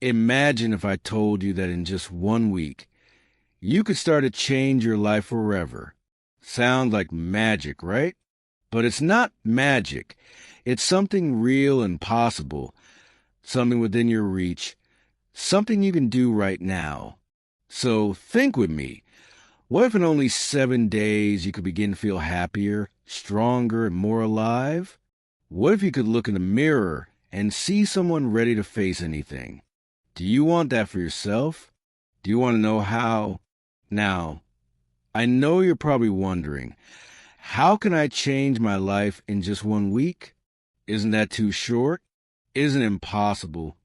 Imagine if I told you that in just 1 week, you could start to change your life forever. Sounds like magic, right? But it's not magic. It's something real and possible, something within your reach, something you can do right now. So think with me. What if in only 7 days you could begin to feel happier, stronger, and more alive? What if you could look in the mirror and see someone ready to face anything? Do you want that for yourself? Do you want to know how? Now, I know you're probably wondering, how can I change my life in just 1 week? Isn't that too short? Isn't it impossible?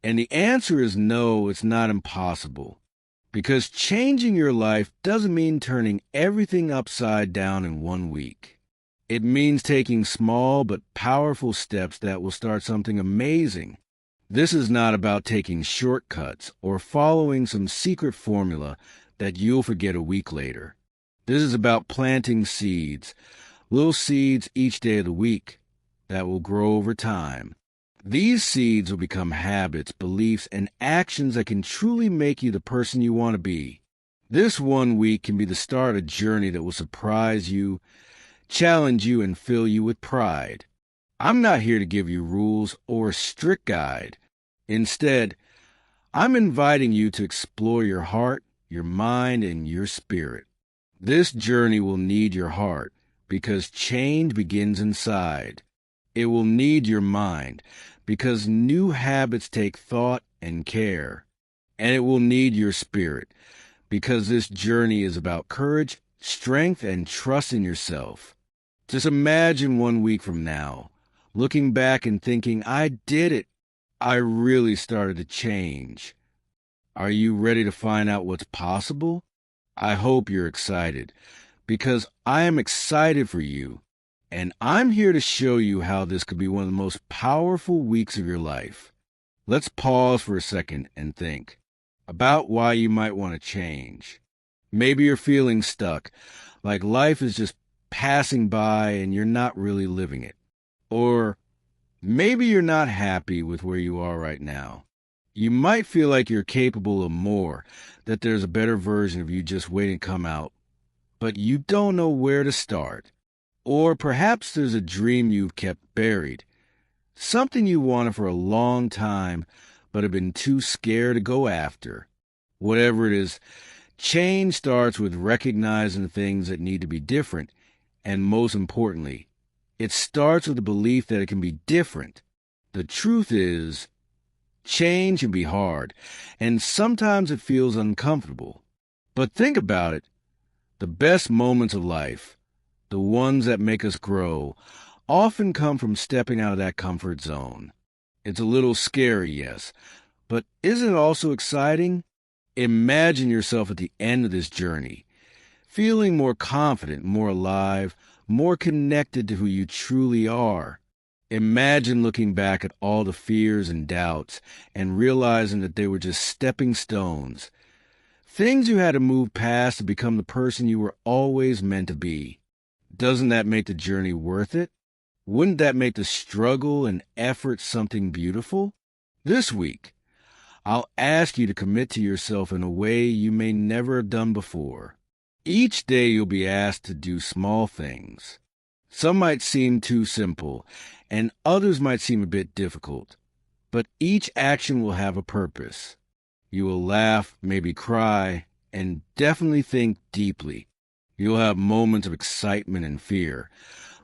And the answer is no, it's not impossible. Because changing your life doesn't mean turning everything upside down in 1 week. It means taking small but powerful steps that will start something amazing. This is not about taking shortcuts or following some secret formula that you'll forget a week later. This is about planting seeds, little seeds each day of the week that will grow over time. These seeds will become habits, beliefs, and actions that can truly make you the person you want to be. This 1 week can be the start of a journey that will surprise you, challenge you, and fill you with pride. I'm not here to give you rules or a strict guide. Instead, I'm inviting you to explore your heart, your mind, and your spirit. This journey will need your heart because change begins inside. It will need your mind because new habits take thought and care. And it will need your spirit because this journey is about courage, strength, and trust in yourself. Just imagine 1 week from now, looking back and thinking, I did it. I really started to change. Are you ready to find out what's possible? I hope you're excited, because I am excited for you, and I'm here to show you how this could be one of the most powerful weeks of your life. Let's pause for a second and think about why you might want to change. Maybe you're feeling stuck, like life is just passing by and you're not really living it. Or maybe you're not happy with where you are right now. You might feel like you're capable of more, that there's a better version of you just waiting to come out, but you don't know where to start. Or perhaps there's a dream you've kept buried, something you wanted for a long time, but have been too scared to go after. Whatever it is, change starts with recognizing things that need to be different, and most importantly, it starts with the belief that it can be different. The truth is, change can be hard, and sometimes it feels uncomfortable. But think about it. The best moments of life, the ones that make us grow, often come from stepping out of that comfort zone. It's a little scary, yes, but isn't it also exciting? Imagine yourself at the end of this journey, feeling more confident, more alive, more connected to who you truly are. Imagine looking back at all the fears and doubts and realizing that they were just stepping stones, things you had to move past to become the person you were always meant to be. Doesn't that make the journey worth it? Wouldn't that make the struggle and effort something beautiful? This week, I'll ask you to commit to yourself in a way you may never have done before. Each day you'll be asked to do small things. Some might seem too simple, and others might seem a bit difficult. But each action will have a purpose. You will laugh, maybe cry, and definitely think deeply. You'll have moments of excitement and fear.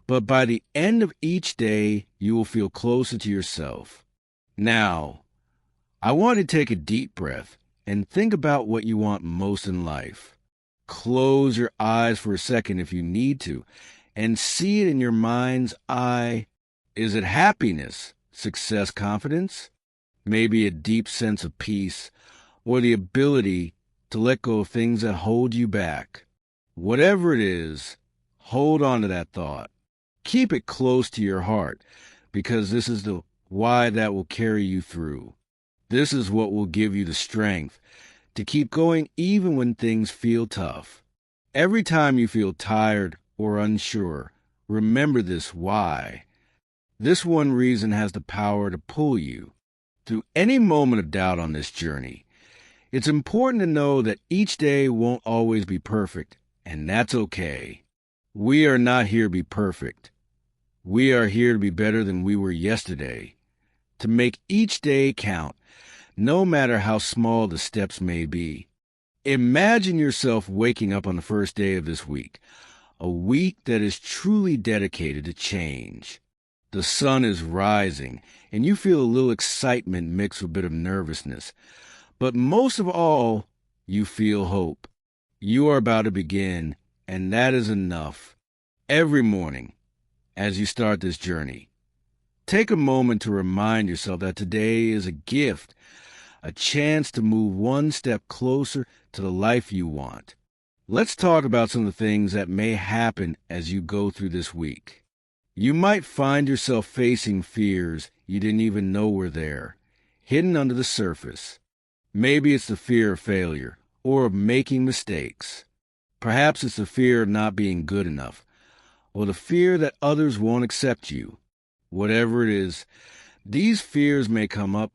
But by the end of each day, you will feel closer to yourself. Now, I want you to take a deep breath and think about what you want most in life. Close your eyes for a second if you need to, and see it in your mind's eye. Is it happiness, success, confidence? Maybe a deep sense of peace, or the ability to let go of things that hold you back. Whatever it is, hold on to that thought. Keep it close to your heart, because this is the why that will carry you through. This is what will give you the strength to keep going even when things feel tough. Every time you feel tired or unsure, remember this why. This one reason has the power to pull you. through any moment of doubt on this journey. It's important to know that each day won't always be perfect, and that's okay. We are not here to be perfect. We are here to be better than we were yesterday, to make each day count, no matter how small the steps may be. Imagine yourself waking up on the first day of this week, a week that is truly dedicated to change. The sun is rising, and you feel a little excitement mixed with a bit of nervousness. But most of all, you feel hope. You are about to begin, and that is enough. Every morning, as you start this journey, take a moment to remind yourself that today is a gift, a chance to move one step closer to the life you want. Let's talk about some of the things that may happen as you go through this week. You might find yourself facing fears you didn't even know were there, hidden under the surface. Maybe it's the fear of failure or of making mistakes. Perhaps it's the fear of not being good enough, or the fear that others won't accept you. Whatever it is, these fears may come up,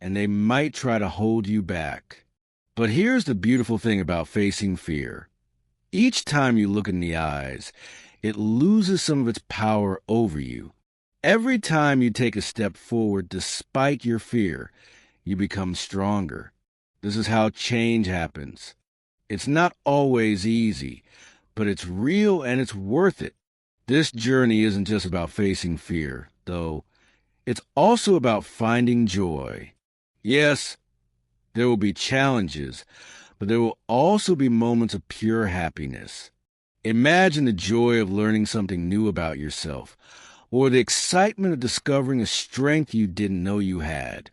and they might try to hold you back. But here's the beautiful thing about facing fear. Each time you look in the eyes, it loses some of its power over you. Every time you take a step forward despite your fear, you become stronger. This is how change happens. It's not always easy, but it's real and it's worth it. This journey isn't just about facing fear, though. It's also about finding joy. Yes, there will be challenges, but there will also be moments of pure happiness. Imagine the joy of learning something new about yourself, or the excitement of discovering a strength you didn't know you had.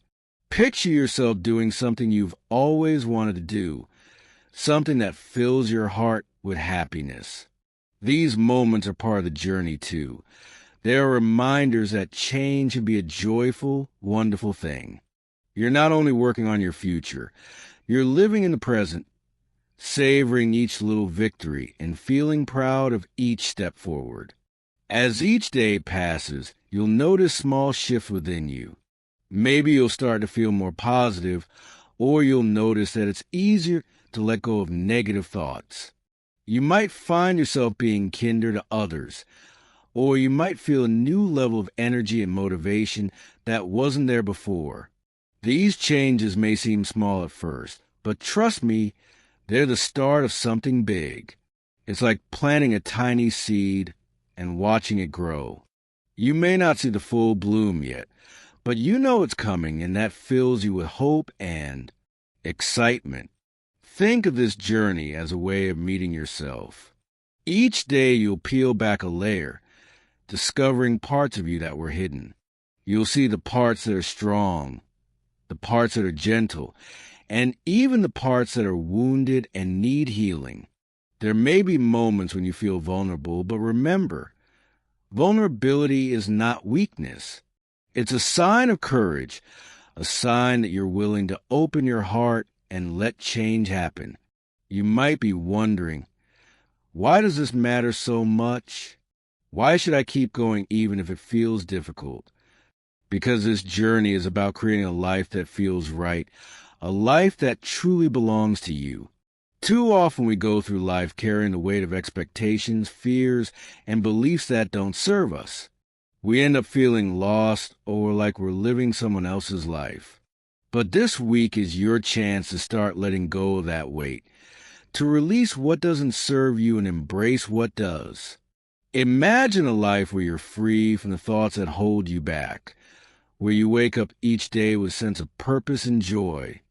Picture yourself doing something you've always wanted to do, something that fills your heart with happiness. These moments are part of the journey, too. They are reminders that change can be a joyful, wonderful thing. You're not only working on your future, you're living in the present, savoring each little victory and feeling proud of each step forward. As each day passes, you'll notice small shifts within you. Maybe you'll start to feel more positive, or you'll notice that it's easier to let go of negative thoughts. You might find yourself being kinder to others, or you might feel a new level of energy and motivation that wasn't there before. These changes may seem small at first, but trust me, they're the start of something big. It's like planting a tiny seed and watching it grow. You may not see the full bloom yet, but you know it's coming, and that fills you with hope and excitement. Think of this journey as a way of meeting yourself. Each day you'll peel back a layer, discovering parts of you that were hidden. You'll see the parts that are strong, the parts that are gentle, and even the parts that are wounded and need healing. There may be moments when you feel vulnerable, but remember, vulnerability is not weakness. It's a sign of courage, a sign that you're willing to open your heart and let change happen. You might be wondering, why does this matter so much? Why should I keep going even if it feels difficult? Because this journey is about creating a life that feels right, a life that truly belongs to you. Too often we go through life carrying the weight of expectations, fears, and beliefs that don't serve us. We end up feeling lost or like we're living someone else's life. But this week is your chance to start letting go of that weight, to release what doesn't serve you and embrace what does. Imagine a life where you're free from the thoughts that hold you back, where you wake up each day with a sense of purpose and joy,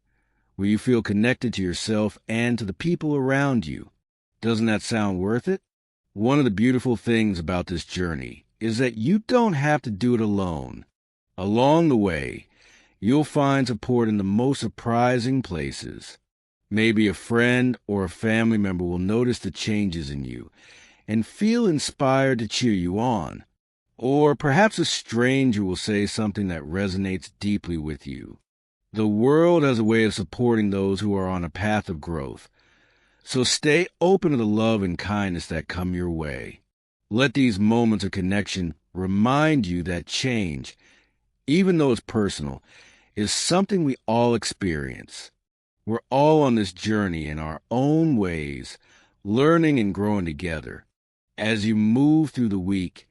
where you feel connected to yourself and to the people around you. Doesn't that sound worth it? One of the beautiful things about this journey is that you don't have to do it alone. Along the way, you'll find support in the most surprising places. Maybe a friend or a family member will notice the changes in you and feel inspired to cheer you on. Or perhaps a stranger will say something that resonates deeply with you. The world has a way of supporting those who are on a path of growth. So stay open to the love and kindness that come your way. Let these moments of connection remind you that change, even though it's personal, is something we all experience. We're all on this journey in our own ways, learning and growing together. As you move through the week,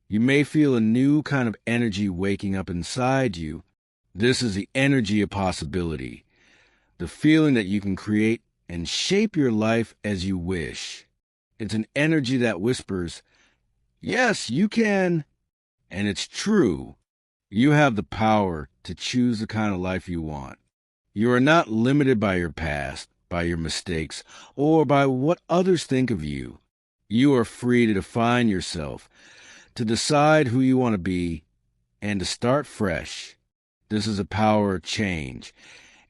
you may feel a new kind of energy waking up inside you. This is the energy of possibility, the feeling that you can create and shape your life as you wish. It's an energy that whispers, yes, you can, and it's true. You have the power to choose the kind of life you want. You are not limited by your past, by your mistakes, or by what others think of you. You are free to define yourself, to decide who you want to be, and to start fresh. This is a power of change,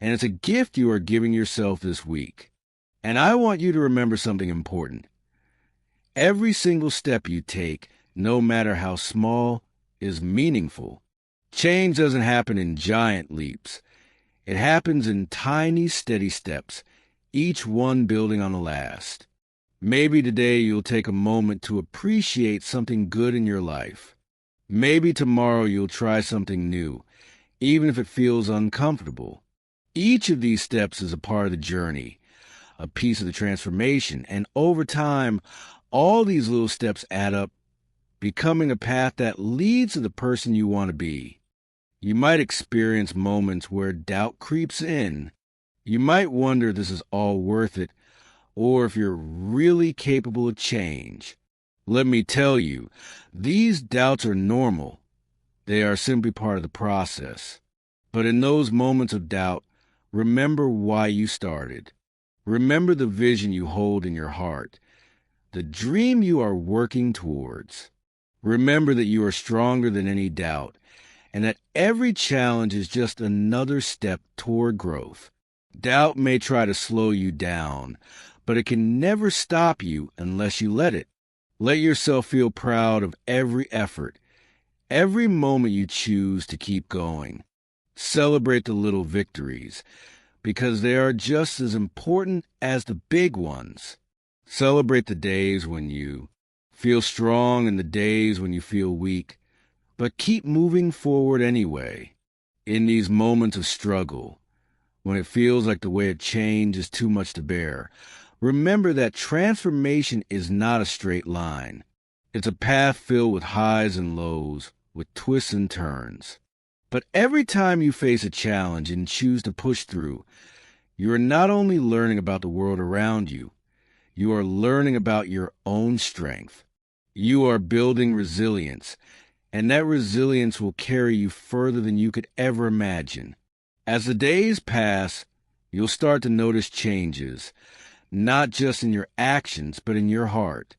and it's a gift you are giving yourself this week. And I want you to remember something important. Every single step you take, no matter how small, is meaningful. Change doesn't happen in giant leaps. It happens in tiny, steady steps, each one building on the last. Maybe today you'll take a moment to appreciate something good in your life. Maybe tomorrow you'll try something new, even if it feels uncomfortable. Each of these steps is a part of the journey, a piece of the transformation, and over time, all these little steps add up, becoming a path that leads to the person you want to be. You might experience moments where doubt creeps in. You might wonder if this is all worth it, or if you're really capable of change. Let me tell you, these doubts are normal. They are simply part of the process. But in those moments of doubt, remember why you started. Remember the vision you hold in your heart, the dream you are working towards. Remember that you are stronger than any doubt, and that every challenge is just another step toward growth. Doubt may try to slow you down, but it can never stop you unless you let it. Let yourself feel proud of every effort, every moment you choose to keep going. Celebrate the little victories, because they are just as important as the big ones. Celebrate the days when you feel strong and the days when you feel weak, but keep moving forward anyway. In these moments of struggle, when it feels like the way of change is too much to bear, remember that transformation is not a straight line. It's a path filled with highs and lows, with twists and turns. But every time you face a challenge and choose to push through, you are not only learning about the world around you, you are learning about your own strength. You are building resilience, and that resilience will carry you further than you could ever imagine. As the days pass, you'll start to notice changes, not just in your actions, but in your heart.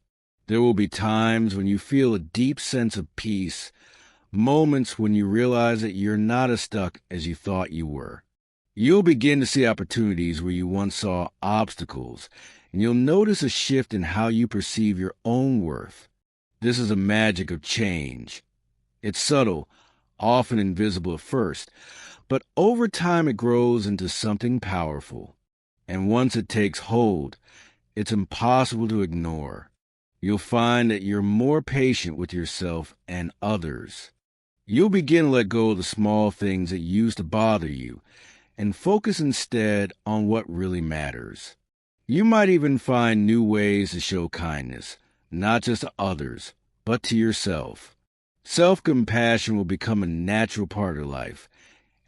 There will be times when you feel a deep sense of peace, moments when you realize that you're not as stuck as you thought you were. You'll begin to see opportunities where you once saw obstacles, and you'll notice a shift in how you perceive your own worth. This is the magic of change. It's subtle, often invisible at first, but over time it grows into something powerful. And once it takes hold, it's impossible to ignore. You'll find that you're more patient with yourself and others. You'll begin to let go of the small things that used to bother you and focus instead on what really matters. You might even find new ways to show kindness, not just to others, but to yourself. Self-compassion will become a natural part of life,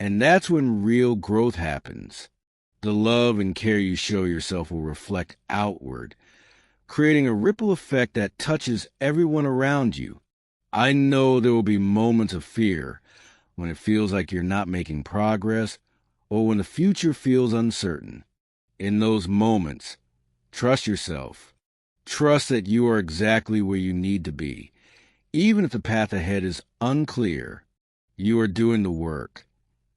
and that's when real growth happens. The love and care you show yourself will reflect outward, creating a ripple effect that touches everyone around you. I know there will be moments of fear, when it feels like you're not making progress, or when the future feels uncertain. In those moments, trust yourself. Trust that you are exactly where you need to be. Even if the path ahead is unclear, you are doing the work.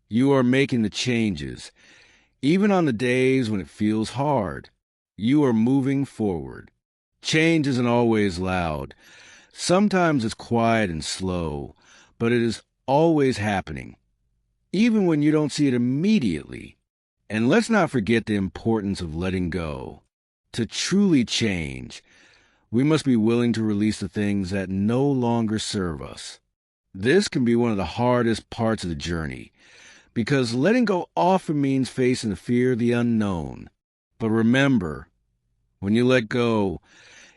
You are making the changes. Even on the days when it feels hard, you are moving forward. Change isn't always loud. Sometimes it's quiet and slow, but it is always happening, even when you don't see it immediately. And let's not forget the importance of letting go. To truly change, we must be willing to release the things that no longer serve us. This can be one of the hardest parts of the journey, because letting go often means facing the fear of the unknown. But remember, when you let go,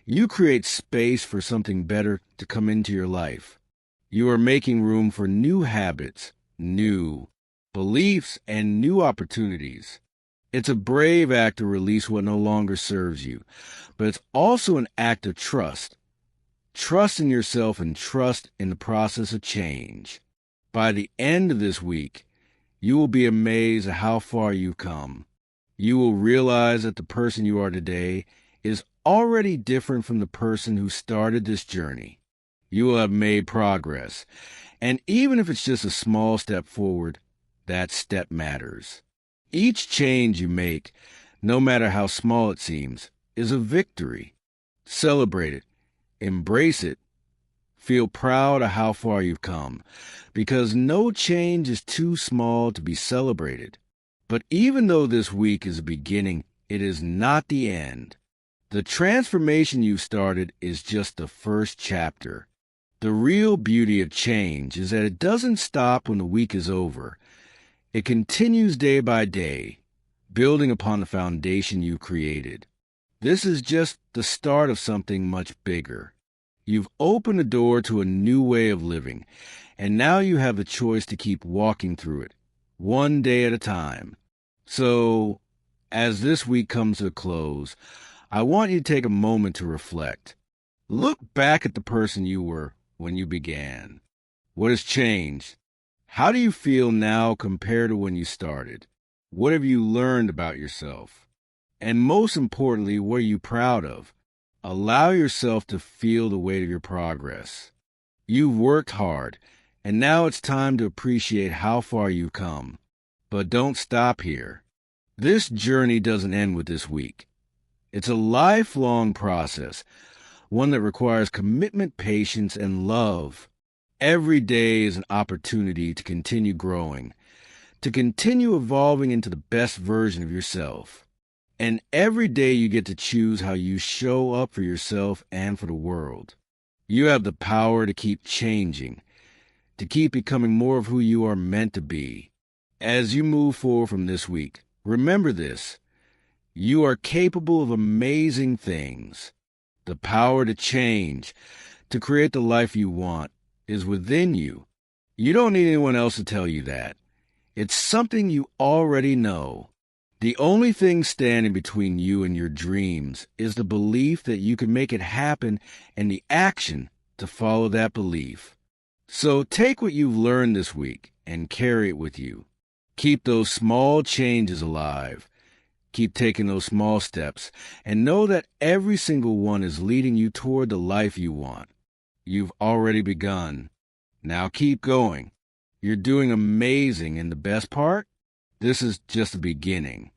you create space for something better to come into your life. You are making room for new habits, new beliefs, and new opportunities. It's a brave act to release what no longer serves you, but it's also an act of trust. Trust in yourself and trust in the process of change. By the end of this week, you will be amazed at how far you've come. You will realize that the person you are today is already different from the person who started this journey. You will have made progress, and even if it's just a small step forward, that step matters. Each change you make, no matter how small it seems, is a victory. Celebrate it, embrace it, feel proud of how far you've come, because no change is too small to be celebrated. But even though this week is a beginning, it is not the end. The transformation you started is just the first chapter. The real beauty of change is that it doesn't stop when the week is over. It continues day by day, building upon the foundation you created. This is just the start of something much bigger. You've opened the door to a new way of living, and now you have the choice to keep walking through it, one day at a time. So, as this week comes to a close, I want you to take a moment to reflect. Look back at the person you were when you began. What has changed? How do you feel now compared to when you started? What have you learned about yourself? And most importantly, what are you proud of? Allow yourself to feel the weight of your progress. You've worked hard, and now it's time to appreciate how far you've come. But don't stop here. This journey doesn't end with this week. It's a lifelong process, one that requires commitment, patience, and love. Every day is an opportunity to continue growing, to continue evolving into the best version of yourself. And every day you get to choose how you show up for yourself and for the world. You have the power to keep changing, to keep becoming more of who you are meant to be. As you move forward from this week, remember this: you are capable of amazing things. The power to change, to create the life you want, is within you. You don't need anyone else to tell you that. It's something you already know. The only thing standing between you and your dreams is the belief that you can make it happen and the action to follow that belief. So take what you've learned this week and carry it with you. Keep those small changes alive. Keep taking those small steps, and know that every single one is leading you toward the life you want. You've already begun. Now keep going. You're doing amazing, and the best part? This is just the beginning.